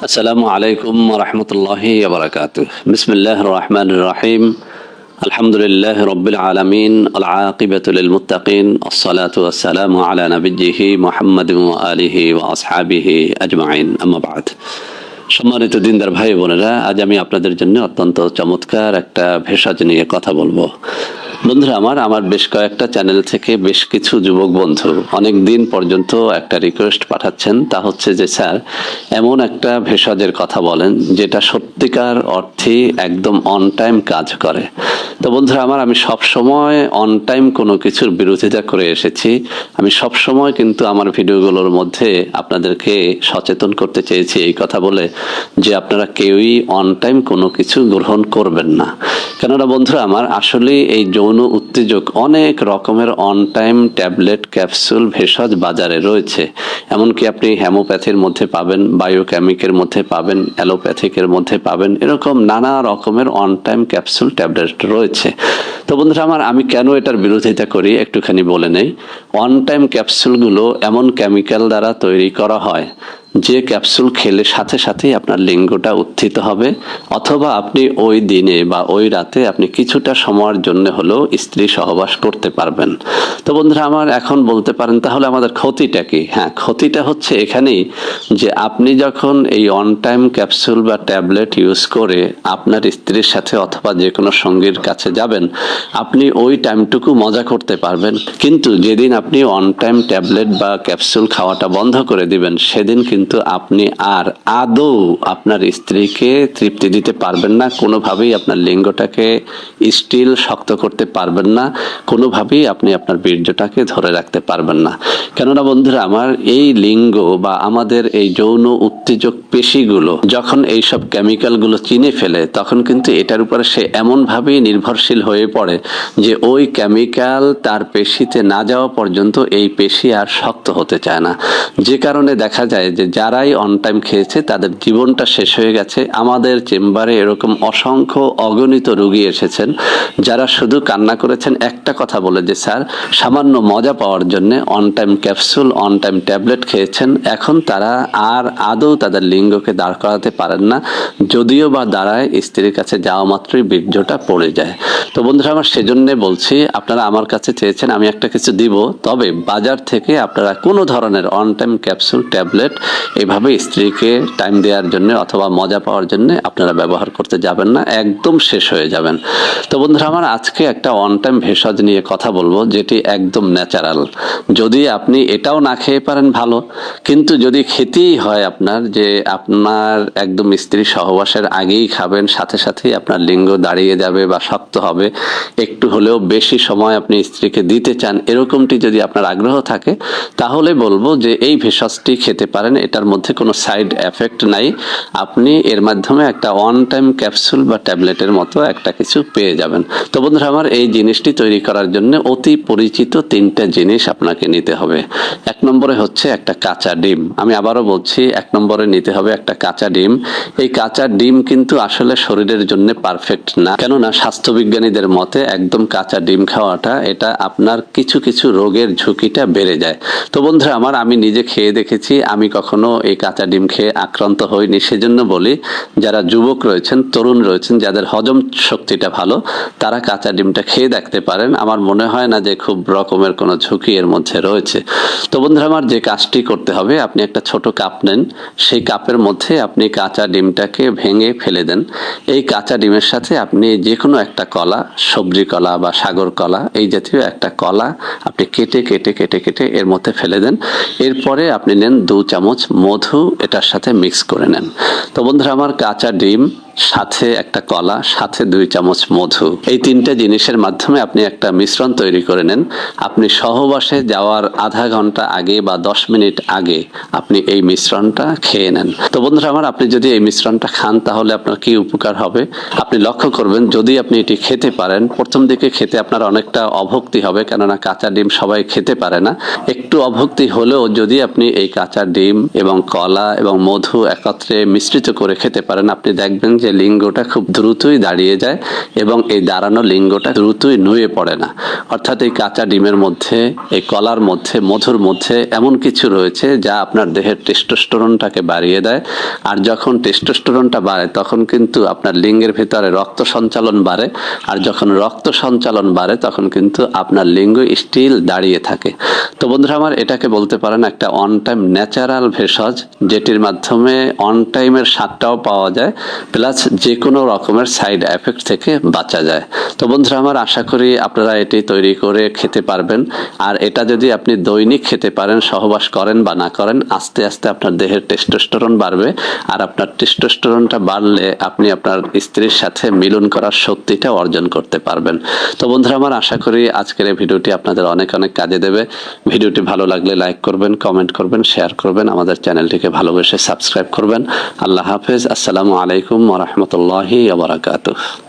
আসসালামু আলাইকুম রহমতুল্লাহি ওবরাকাতুহ। বিসমিল্লাহির রহমানির রহিম। আলহামদুলিল্লাহি রাব্বিল আলামিন, আল আকিবাতু লিল মুত্তাকিন, আসসালাতু ওয়াসসালামু আলা নাবিয়্যিহি মুহাম্মাদিন ওয়া আলিহি ওয়া আসহাবিহি আজমাইন, আম্মা বা'দ। সম্মানিত দিনদার ভাই বোনেরা, আজ আমি আপনাদের জন্য অত্যন্ত চমৎকার একটা ভেষজ নিয়ে কথা বলবো। বন্ধুরা আমার বেশ কয়েকটা চ্যানেল থেকে বেশ কিছু যুবক বন্ধু অনেক দিন পর্যন্ত একটা রিকোয়েস্ট পাঠাচ্ছেন, তা হচ্ছে যে স্যার এমন একটা ভেষজের কথা বলেন যেটা সত্যিকার অর্থে একদম অন টাইম কাজ করে। তো বন্ধুরা আমি সব সময় অন টাইম কোনো কিছুর বিরোধিতা করে এসেছি। আমি সব সময় কিন্তু আমার ভিডিওগুলোর মধ্যে আপনাদেরকে সচেতন করতে চেয়েছি এই কথা বলে যে আপনারা কেউই অন টাইম কোনো কিছু গ্রহণ করবেন না। কেননা বন্ধুরা আসলে এই যৌন উত্তেজক অনেক রকমের অন টাইম ট্যাবলেট, ক্যাপসুল, ভেষজ বাজারে রয়েছে। এমনকি আপনি হোমিওপ্যাথির মধ্যে পাবেন, বায়োকেমিকের মধ্যে পাবেন, অ্যালোপ্যাথিকের মধ্যে পাবেন, এরকম নানা রকমের অন টাইম ক্যাপসুল ট্যাবলেট রয়েছে। তো বন্ধুরা আমি কেন এটার বিরোধিতা করি একটুখানি বলে নেই। অন টাইম ক্যাপসুলগুলো এমন কেমিক্যাল দ্বারা তৈরি করা হয় যে ক্যাপসুল খেলে সাথে সাথেই আপনার লিঙ্গটা উত্থিত হবে, অথবা আপনি ওই দিনে বা ওই রাতে আপনি কিছুটা সময়ের জন্য হলেও স্ত্রী সহবাস করতে পারবেন। তো বন্ধুরা এখন বলতে পারেন তাহলে আমাদের ক্ষতিটা কি? হ্যাঁ, ক্ষতিটা হচ্ছে এখানেই যে আপনি যখন এই অন টাইম ক্যাপসুল বা ট্যাবলেট ইউজ করে আপনার স্ত্রীর সাথে অথবা যে কোনো সঙ্গীর কাছে যাবেন, আপনি ওই টাইমটুকু মজা করতে পারবেন। কিন্তু যেদিন আপনি অন টাইম ট্যাবলেট বা ক্যাপসুল খাওয়াটা বন্ধ করে দিবেন, সেদিন কিন্তু আপনি আর আদৌ আপনার স্ত্রীকে তৃপ্তি দিতে পারবেন না, কোনোভাবেই আপনার লিঙ্গটাকে স্টিল শক্ত করতে পারবেন না, কোনোভাবেই আপনি আপনার বীর্যটাকে ধরে রাখতে পারবেন না। কেননা বন্ধুরা এই লিঙ্গ বা আমাদের এই যৌন উত্তেজক পেশিগুলো যখন এইসব কেমিক্যালগুলো চিনে ফেলে, তখন কিন্তু এটার উপরে সে এমনভাবেই নির্ভরশীল হয়ে পড়ে যে ওই কেমিক্যাল তার পেশিতে না যাওয়া পর্যন্ত এই পেশি আর শক্ত হতে চায় না। যে কারণে দেখা যায় যে যারাই অন টাইম খেয়েছে তাদের জীবনটা শেষ হয়ে গেছে। আমাদের চেম্বারে এরকম অসংখ্য অগণিত রোগী এসেছেন যারা শুধু কান্না করেছেন একটা কথা বলে যে স্যার সামান্য মজা পাওয়ার জন্য on time capsule, on time tablet খেয়েছেন, এখন তারা আর আদৌ তাদের লিঙ্গকে দাঁড় করাতে পারেন না, যদিও বা দাঁড়ায় স্ত্রীর কাছে যাওয়া মাত্রই বীর্যটা পড়ে যায়। তো বন্ধুরা সেজন্য বলছি, আপনারা আমার কাছে চেয়েছেন আমি একটা কিছু দিব, তবে বাজার থেকে আপনারা কোনো ধরনের অন টাইম ক্যাপসুল, ট্যাবলেট এভাবে স্ত্রীকে টাইম দেওয়ার জন্য অথবা মজা পাওয়ার জন্য আপনারা ব্যবহার করতে যাবেন না, একদম শেষ হয়ে যাবেন। তো বন্ধুরা আজকে একটা অন টাইম ভেষজ নিয়ে কথা বলবো যেটি একদম ন্যাচারাল। যদি আপনি এটাও না খেয়ে পারেন ভালো, কিন্তু যদি খেতেই হয় আপনার যে আপনার একদম স্ত্রী সহবাসের আগেই খাবেন, সাথে সাথেই আপনার লিঙ্গ দাঁড়িয়ে যাবে বা শক্ত হবে, একটু হলেও বেশি সময় আপনি স্ত্রীকে দিতে চান, এরকমটি যদি আপনার আগ্রহ থাকে, তাহলে বলবো যে এই ভেষজটি খেতে পারেন। এটার মধ্যে কোনো সাইড এফেক্ট নাই, আপনি এর মাধ্যমে একটা অন টাইম ক্যাপসুল বা ট্যাবলেটের মতো একটা কিছু পেয়ে যাবেন। তো বন্ধুরা এই জিনিসটি তৈরি করার জন্য অতি পরিচিত তিনটা জিনিস আপনাকে নিতে হবে। এক নম্বরে হচ্ছে একটা কাঁচা ডিম। আমি আবারও বলছি, এক নম্বরে নিতে হবে একটা কাঁচা ডিম। এই কাঁচা ডিম কিন্তু আসলে শরীরের জন্য পারফেক্ট না, কেননা স্বাস্থ্যবিজ্ঞানীদের মতে একদম কাঁচা ডিম খাওয়াটা এটা আপনার কিছু কিছু রোগের ঝুঁকিটা বেড়ে যায়। তো বন্ধুরা আমি নিজে খেয়ে দেখেছি, আমি কখনো এই কাঁচা ডিম খেয়ে আক্রান্ত হইনি। সেজন্য বলি, যারা যুবক রয়েছেন, তরুণ রয়েছেন, যাদের হজম শক্তিটা ভালো, তারা কাঁচা ডিমটা খেয়ে দেখতে পারেন। আমার মনে হয় না যে খুব রকমের কোনো ঝুঁকি এর মধ্যে রয়েছে। তো বন্ধুরা যে কাজটি করতে হবে, আপনি একটা ছোট কাপ নেন, সেই কাপের মধ্যে আপনি কাঁচা ডিমটাকে ভেঙে ফেলে দেন। এই কাঁচা ডিমের সাথে আপনি যে কোনো একটা কলা, সবজি কলা বা সাগর কলা, এই জাতীয় একটা কলা আপনি কেটে কেটে কেটে কেটে এর মধ্যে ফেলে দেন। এরপরে আপনি নেন 2 চামচ মধু, এটার সাথে মিক্স করে নেন। তো বন্ধুরা কাঁচা ডিম, সাথে একটা কলা, সাথে 2 চামচ মধু, এই তিনটা জিনিসের মাধ্যমে আপনি একটা মিশ্রণ তৈরি করে নেন। আপনি সহবাসে যাওয়ার আধা ঘন্টা আগে বা 10 মিনিট আগে আপনি এই মিশ্রণটা খেয়ে নেন। তো বন্ধুরা আপনি যদি এই মিশ্রণটা খান তাহলে আপনার কি উপকার হবে আপনি লক্ষ্য করবেন। যদি আপনি এটি খেতে পারেন, প্রথম দিকে খেতে আপনার অনেকটা অভক্তি হবে, কেননা কাঁচা ডিম সবাই খেতে পারে না। একটু অভক্তি হলেও যদি আপনি এই কাঁচা ডিম এবং কলা এবং মধু একত্রে মিশ্রিত করে খেতে পারেন, আপনি দেখবেন যে যে লিঙ্গটা খুব দ্রুতই দাঁড়িয়ে যায় এবং এই দাঁড়ানো লিঙ্গটা দ্রুতই নুয়ে পড়ে না। অর্থাৎ এই কাঁচা ডিমের মধ্যে, এই কলার মধ্যে, মধুর মধ্যে এমন কিছু রয়েছে যা আপনার দেহের টেস্টোস্টেরনটাকে বাড়িয়ে দেয়। আর যখন টেস্টোস্টেরনটা বাড়ে তখন কিন্তু আপনার লিঙ্গের ভিতরে রক্ত সঞ্চালন বাড়ে, আর যখন রক্ত সঞ্চালন বাড়ে তখন কিন্তু আপনার লিঙ্গ স্টিল দাঁড়িয়ে থাকে। তো বন্ধুরা আমার, এটাকে বলতে পারেন একটা অন টাইম ন্যাচারাল ভেষজ, যেটির মাধ্যমে অন টাইমের স্বাদটাও পাওয়া যায়, প্লাস যে কোনো রকমের সাইড এফেক্ট থেকে বাঁচা যায়। তো বন্ধুরা আমার, আশা করি আপনারা এটি তৈরি করে খেতে পারবেন। আর এটা যদি আপনি দৈনিক খেতে পারেন, সহবাস করেন বা না করেন, আস্তে আস্তে আপনার দেহের টেস্টোস্টেরন বাড়বে। আর আপনার টেস্টোস্টেরনটা বাড়লে আপনি আপনার স্ত্রীর সাথে মিলন করার শক্তিটা অর্জন করতে পারবেন। তো বন্ধুরা আমার, আশা করি আজকের এই ভিডিওটি আপনাদের অনেক অনেক কাজে দেবে। ভিডিওটি ভালো লাগলে লাইক করবেন, কমেন্ট করবেন, শেয়ার করবেন, আমাদের চ্যানেলটিকে ভালোবেসে সাবস্ক্রাইব করবেন। আল্লাহ হাফেজ। আসসালামু আলাইকুম ওয়া রাহমাতুল্লাহি ওয়া বারাকাতুহু।